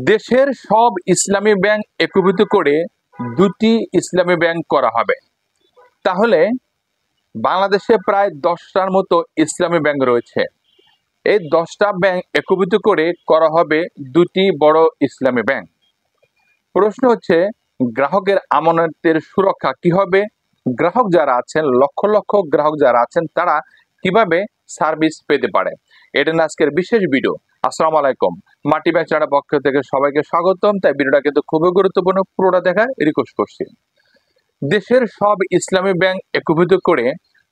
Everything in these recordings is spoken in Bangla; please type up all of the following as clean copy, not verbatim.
দেশের সব ইসলামী ব্যাংক একীভূত করে দুটি ইসলামী ব্যাংক করা হবে। তাহলে বাংলাদেশে প্রায় 10টার মতো ইসলামী ব্যাংক রয়েছে। এই 10টা ব্যাংক একীভূত করে করা হবে দুটি বড় ইসলামী ব্যাংক। প্রশ্ন হচ্ছে, গ্রাহকের আমানতের সুরক্ষা কি হবে? গ্রাহক যারা আছেন, লক্ষ লক্ষ গ্রাহক যারা আছেন, তারা কিভাবে সার্ভিস পেতে পারে? এটা নিয়ে আজকের বিশেষ ভিডিও। আসসালামু আলাইকুম, মাটি ব্যাংক চ্যানেলের পক্ষ থেকে সবাইকে স্বাগতম। তাই ভিডিওটা কিন্তু খুবই গুরুত্বপূর্ণ, পুরোটা দেখার রিকোয়েস্ট করছি। দেশের সব ইসলামী ব্যাংক একীভূত করে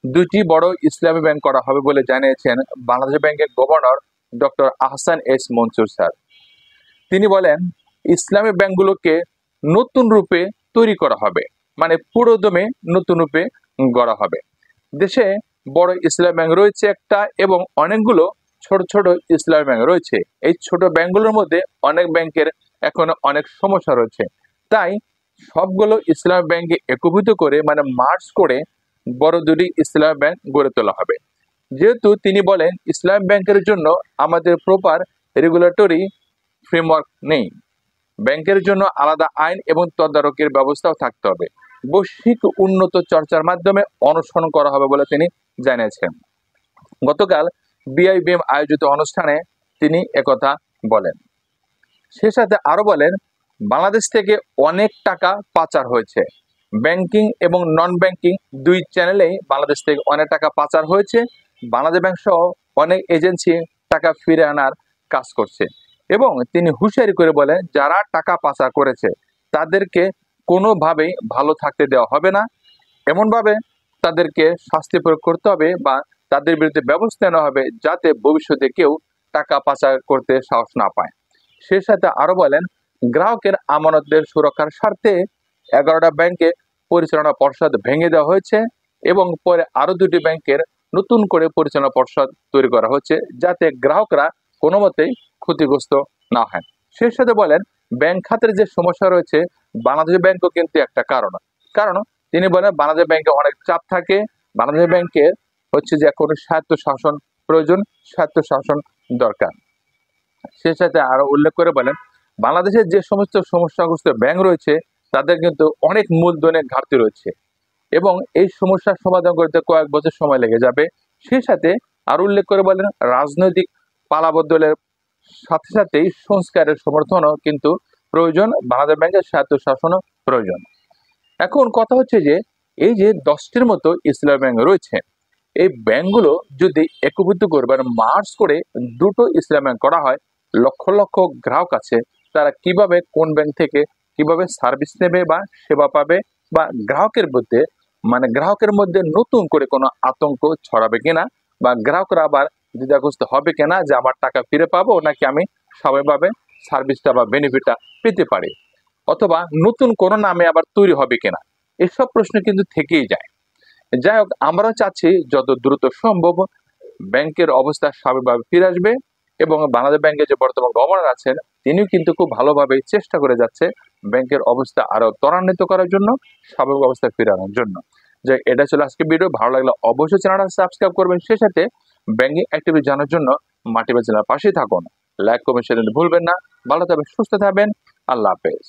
দুটি বড় ইসলামী ব্যাংক করা হবে বলে জানিয়েছেন বাংলাদেশ ব্যাংকের governor doctor Ahsan S Mansur sir. তিনি বলেন, ইসলামী ব্যাংকগুলোকে নতুন রূপে তৈরি করা হবে, মানে পুরোদমে নতুন রূপে গড়া হবে। দেশে বড় ইসলামী ব্যাংক রয়েছে একটা, এবং অনেকগুলো ছোট ছোট ইসলামী ব্যাংক রয়েছে। এই ছোট ব্যাংকগুলোর মধ্যে অনেক ব্যাংকের এখনো অনেক সমস্যা রয়েছে। তাই সবগুলো ইসলামী ব্যাংকে একীভূত করে, মানে মার্জ করে বড় দুটি ইসলামী ব্যাংক গড়ে তোলা হবে। যেহেতু তিনি বলেন, ইসলামী ব্যাংকের জন্য আমাদের প্রপার রেগুলেটরি ফ্রেমওয়ার্ক নেই, ব্যাংকের জন্য আলাদা আইন এবং তদারকির ব্যবস্থাও থাকতে হবে। বৈশ্বিক উন্নত চর্চার মাধ্যমে অনুসরণ করা হবে বলে তিনি জানিয়েছেন। গতকাল বিআইবিএম আয়োজিত অনুষ্ঠানে তিনি একথা বলেন। সে সাথে আরো বলেন, বাংলাদেশ থেকে অনেক টাকা পাচার হয়েছে। ব্যাংকিং এবং নন ব্যাংকিং দুই চ্যানেলেই বাংলাদেশ থেকে অনেক টাকা পাচার হয়েছে। বাংলাদেশ ব্যাংক সহ অনেক এজেন্সি টাকা ফিরে আনার কাজ করছে। এবং তিনি হুঁশিয়ারি করে বলেন, যারা টাকা পাচার করেছে তাদেরকে কোনোভাবেই ভালো থাকতে দেওয়া হবে না। এমনভাবে তাদেরকে শাস্তি প্রয়োগ করতে হবে বা তাদের বিরুদ্ধে ব্যবস্থা নেওয়া হবে, যাতে ভবিষ্যতে কেউ টাকা পাচার করতে সাহস না পায়। সে সাথে আরো বলেন, গ্রাহকের আমানতের সুরক্ষার স্বার্থে 11টা ব্যাংকে পরিচালনা পর্ষদ ভেঙে দেওয়া হয়েছে, এবং পরে আরো দুটি ব্যাংকের নতুন করে পরিচালনা পর্ষদ তৈরি করা হচ্ছে, যাতে গ্রাহকরা কোনো মতেই ক্ষতিগ্রস্ত না হয়। সে সাথে বলেন, ব্যাংক খাতের যে সমস্যা রয়েছে, বাংলাদেশ ব্যাংকও কিন্তু একটা কারণ তিনি বলেন, বাংলাদেশ ব্যাংকে অনেক চাপ থাকে। বাংলাদেশ ব্যাংকে হচ্ছে যে কোনো স্বায়ত্ত শাসন প্রয়োজন, স্বায়ত্ত শাসন দরকার। সে সাথে আরো উল্লেখ করে বলেন, বাংলাদেশের যে সমস্ত সমস্যাগ্রস্ত ব্যাংক রয়েছে তাদের কিন্তু অনেক মূলধনের ঘাটতি রয়েছে, এবং এই সমস্যার সমাধান করতে কয়েক বছর সময় লেগে যাবে। সে সাথে আরো উল্লেখ করে বলেন, রাজনৈতিক পালাবদলের সাথে সাথেই সংস্কারের সমর্থনও কিন্তু প্রয়োজন, বাংলাদেশ ব্যাংকের স্বায়ত্ত শাসনও প্রয়োজন। এখন কথা হচ্ছে যে, এই যে 10টির মতো ইসলামী ব্যাংক রয়েছে, এই ব্যাংকগুলো যদি একীভূত করে বা মার্জ করে দুটো ইসলামী ব্যাংক করা হয়, লক্ষ লক্ষ গ্রাহক আছে, তারা কিভাবে কোন ব্যাংক থেকে কিভাবে সার্ভিস নেবে বা সেবা পাবে, বা গ্রাহকের মধ্যে নতুন করে কোনো আতঙ্ক ছড়াবে কিনা, বা গ্রাহকরা আবার দ্বিধাগ্রস্ত হবে কিনা যে আমার টাকা ফিরে পাবো নাকি আমি স্বাভাবিকভাবে সার্ভিসটা বা বেনিফিটটা পেতে পারি, অথবা নতুন কোনো নামে আবার তৈরি হবে কিনা, এসব প্রশ্ন কিন্তু থেকেই যায়। যাই হোক, আমরাও চাচ্ছি যত দ্রুত সম্ভব ব্যাংকের অবস্থা স্বাভাবিকভাবে ফিরে আসবে, এবং বাংলাদেশ ব্যাংকের যে বর্তমান গভর্নর আছেন তিনিও কিন্তু খুব ভালোভাবে চেষ্টা করে যাচ্ছে ব্যাংকের অবস্থা আরো ত্বরান্বিত করার জন্য, স্বাভাবিক অবস্থা ফিরে আনার জন্য। যে এটা ছিল আজকে ভিডিও। ভালো লাগলে অবশ্যই চ্যানেলটা সাবস্ক্রাইব করবেন। সে সাথে ব্যাংকিং অ্যাক্টিভিটি জানার জন্য মাটি ব্যাংক চ্যানেলের পাশেই থাকুন। লাইক কমেন্ট শেয়ার ভুলবেন না। ভালো থাকবেন, সুস্থ থাকবেন। আল্লাহ হাফেজ।